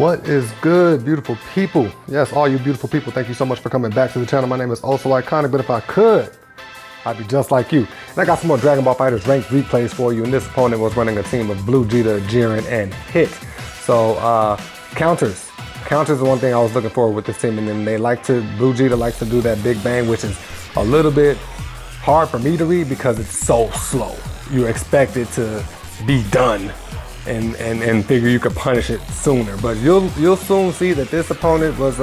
What is good, beautiful people? Yes, all you beautiful people, thank you so much for coming back to the channel. My name is theohsoiconic, but if I could, I'd be just like you. And I got some more Dragon Ball FighterZ ranked replays for you, and this opponent was running a team of Blue Vegeta, Jiren, and Hit. So, counters. Counters are one thing I was looking for with this team, and then Blue Vegeta likes to do that big bang, which is a little bit hard for me to read because it's so slow. You expect it to be done and figure you could punish it sooner. But you'll soon see that this opponent was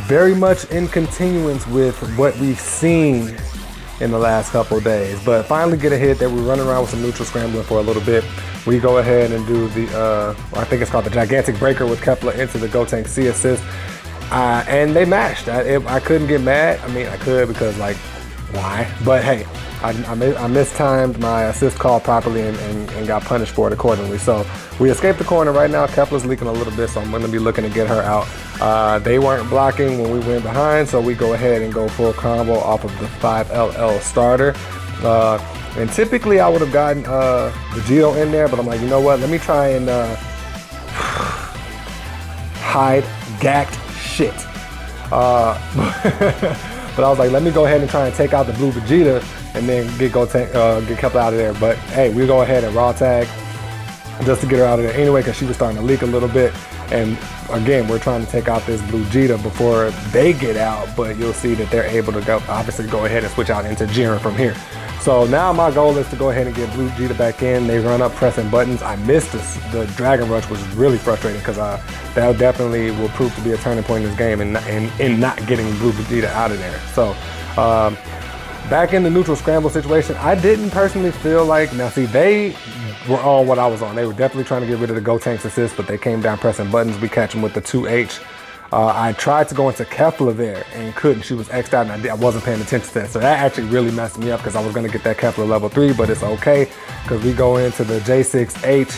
very much in continuance with what we've seen in the last couple of days. But finally get a hit. They were running around with some neutral scrambling for a little bit. We go ahead and do the, I think it's called the gigantic breaker with Kepler into the Gotenks C assist. And they mashed. I couldn't get mad. I mean, I could because, like, why? But hey, I mistimed my assist call properly and got punished for it accordingly. So we escaped the corner right now. Kepler's leaking a little bit, so I'm going to be looking to get her out. They weren't blocking when we went behind, so we go ahead and go full combo off of the 5LL starter. And typically I would have gotten Vegito in there, but I'm like, you know what? Let me try and Hyde Gackt shit. But I was like, let me go ahead and try and take out the blue Vegeta and then get Kepler out of there. But hey, we go ahead and raw tag just to get her out of there anyway, because she was starting to leak a little bit. And again, we're trying to take out this blue Vegeta before they get out, but you'll see that they're able to obviously go ahead and switch out into Jiren from here. So now my goal is to go ahead and get blue Vegeta back in. They run up pressing buttons. I missed this. The Dragon Rush was really frustrating because that definitely will prove to be a turning point in this game in not getting blue Vegeta out of there. So back in the neutral scramble situation, I didn't personally feel like, now see, they were on what I was on. They were definitely trying to get rid of the Gotenks assist, but they came down pressing buttons. We catch them with the 2H. I tried to go into Kepler there and couldn't. She was X'd out and I wasn't paying attention to that. So that actually really messed me up because I was going to get that Kepler level 3, but it's okay because we go into the J6H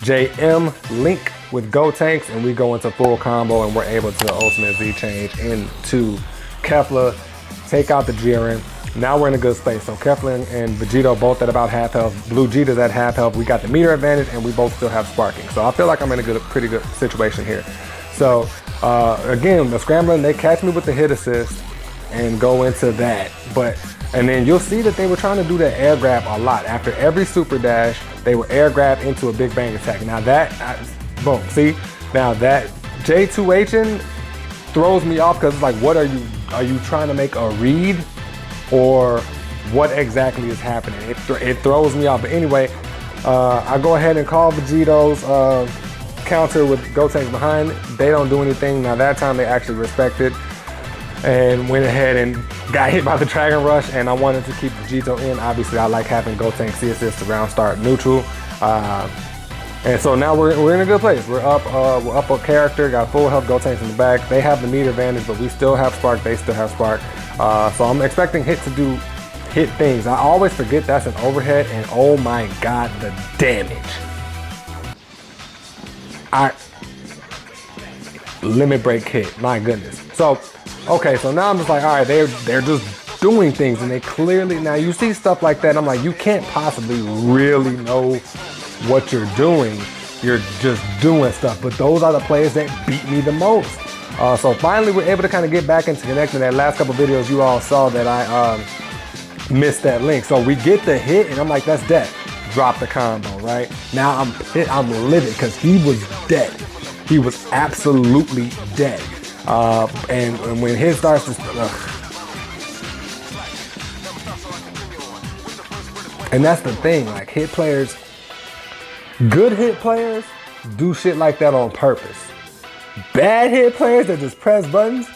JM link with Gotenks and we go into full combo and we're able to ultimate Z change into Kepler, take out the Jiren. Now we're in a good space. So Kepler and Vegito both at about half health. Blue Vegeta's at half health. We got the meter advantage and we both still have sparking. So I feel like I'm in a pretty good situation here. So again, the scrambling, they catch me with the hit assist and go into that. And then you'll see that they were trying to do that air grab a lot. After every super dash, they would air grab into a big bang attack. Now that, boom, see? Now that J2Hing throws me off because it's like, what are you trying to make a read? Or what exactly is happening? It throws me off. But anyway, I go ahead and call Vegito's counter with Gotenks behind. They don't do anything. Now that time they actually respected and went ahead and got hit by the Dragon Rush, and I wanted to keep Vegito in. Obviously I like having Gotenks C assist to round start neutral. And so now we're in a good place. We're up a character, got full health Gotenks in the back. They have the meter advantage, but we still have spark, they still have spark. So I'm expecting Hit to do Hit things. I always forget that's an overhead, and oh my God, the damage. Limit break hit, my goodness. So, okay, so now I'm just like, all right, they're just doing things, and they clearly, now you see stuff like that, I'm like, you can't possibly really know what you're doing. You're just doing stuff, but those are the players that beat me the most. So finally we're able to kind of get back into connecting. That last couple videos you all saw that I missed that link. So we get the hit and I'm like, that's dead. Drop the combo, right? Now I'm livid because he was dead. He was absolutely dead. And when hit starts to, and that's the thing, like hit players, good hit players do shit like that on purpose. Bad hit players that just press buttons,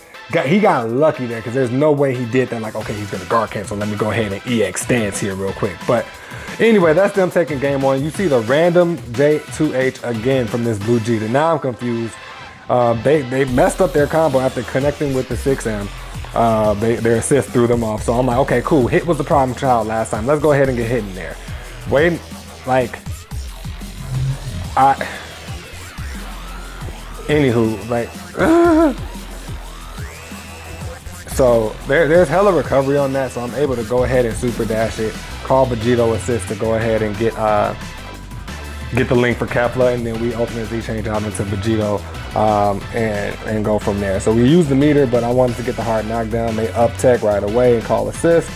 he got lucky there because there's no way he did that. Like, okay, he's gonna guard cancel. Let me go ahead and EX stance here real quick. But anyway, that's them taking game one. You see the random J2H again from this blue Vegeta. Now I'm confused. They messed up their combo after connecting with the 6M. Their assist threw them off. So I'm like, okay, cool. Hit was the problem child last time. Let's go ahead and get hit in there. Wait, like, anywho, like, so there's hella recovery on that, so I'm able to go ahead and super dash it, call Vegito assist to go ahead and get get the link for Kefla, and then we Ultimate Z change out into Vegito and go from there. So we use the meter, but I wanted to get the hard knockdown. They up tech right away and call assist.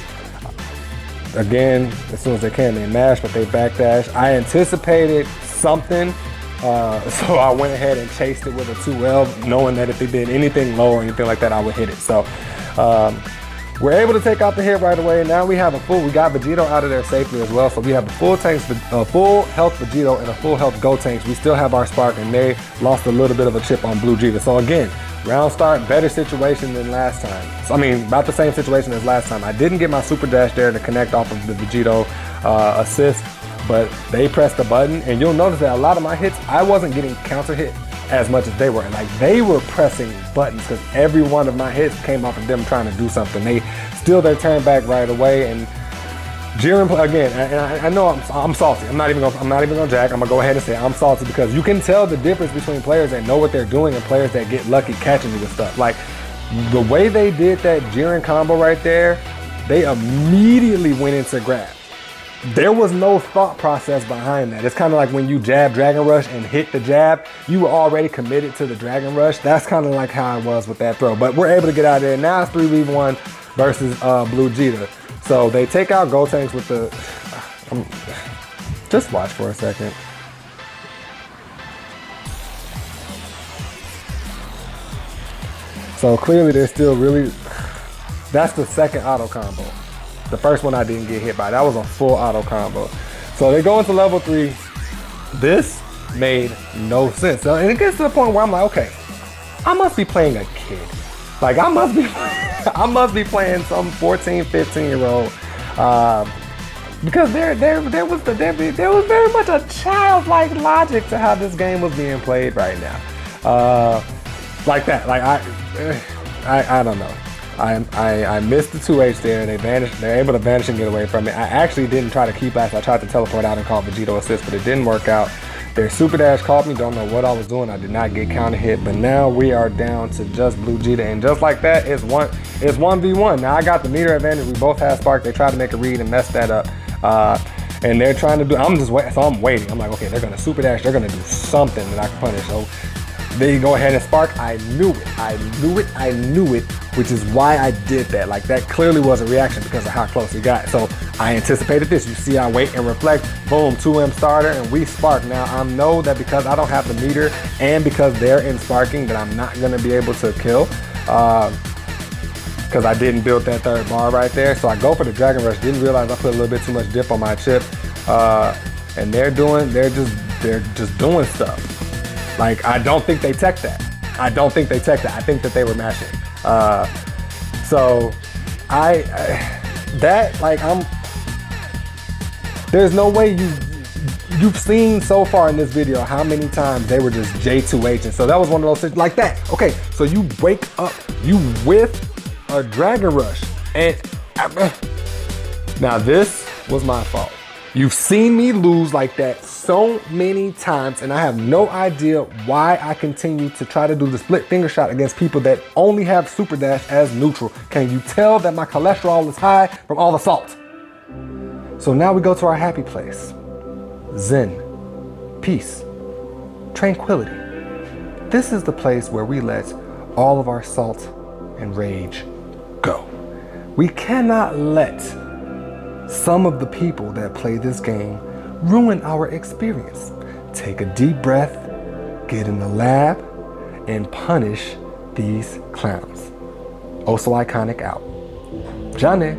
Again, as soon as they can, they mash, but they backdash. I anticipated something, so I went ahead and chased it with a 2L, knowing that if they did anything low or anything like that, I would hit it. So we're able to take out the hit right away. Now we have we got Vegito out of there safely as well. So we have a full health Vegito and a full health Gotenks. We still have our Spark, and they lost a little bit of a chip on Blue Vegeta. So again, round start, better situation than last time. So, I mean, about the same situation as last time. I didn't get my Super Dash there to connect off of the Vegito assist, but they pressed the button, and you'll notice that a lot of my hits, I wasn't getting counter hit as much as they were. Like, they were pressing buttons because every one of my hits came off of them trying to do something. They steal their turn back right away, and Jiren again. And I know I'm salty. I'm not even gonna jack. I'm gonna go ahead and say I'm salty because you can tell the difference between players that know what they're doing and players that get lucky catching you with stuff. Like the way they did that Jiren combo right there, they immediately went into grab. There was no thought process behind that. It's kind of like when you jab Dragon Rush and hit the jab, you were already committed to the Dragon Rush. That's kind of like how I was with that throw. But we're able to get out of there. Now it's 3v1 versus Blue Vegeta. So they take out Gotenks with the, just watch for a second. So clearly they're still really, that's the second auto combo. The first one I didn't get hit by. That was a full auto combo. So they go into level 3. This made no sense. So, and it gets to the point where I'm like, okay, I must be playing a kid. Like I must be playing some 14, 15-year-old. Because there was very much a childlike logic to how this game was being played right now. Like that. Like I don't know. I missed the 2H there. They vanished. They're able to vanish and get away from it. I actually didn't try to keep last. I tried to teleport out and call Vegito assist, but it didn't work out. Their Super Dash caught me. Don't know what I was doing. I did not get counter hit. But now we are down to just Blue Vegeta, and just like that, it's 1v1. Now I got the meter advantage. We both have Spark. They tried to make a read and mess that up. And they're trying to do. I'm just waiting. So I'm waiting. I'm like, okay, they're gonna Super Dash. They're gonna do something that I can punish. So they go ahead and Spark. I knew it, which is why I did that. Like that clearly was a reaction because of how close we got. So I anticipated this. You see, I wait and reflect. Boom, 2M starter, and we Spark. Now I know that because I don't have the meter and because they're in Sparking that I'm not gonna be able to kill. Because I didn't build that third bar right there. So I go for the Dragon Rush. Didn't realize I put a little bit too much dip on my chip. And they're just doing stuff. Like, I don't think they tech that. I think that they were mashing. So there's no way you've seen so far in this video how many times they were just J2H. And so that was one of those things like that. Okay, so you wake up, you whiff a Dragon Rush. And now this was my fault. You've seen me lose like that so many times, and I have no idea why I continue to try to do the split finger shot against people that only have Super Dash as neutral. Can you tell that my cholesterol is high from all the salt? So now we go to our happy place. Zen, peace, tranquility. This is the place where we let all of our salt and rage go. We cannot let some of the people that play this game ruin our experience. Take a deep breath, get in the lab, and punish these clowns. FighterZ out. Johnny.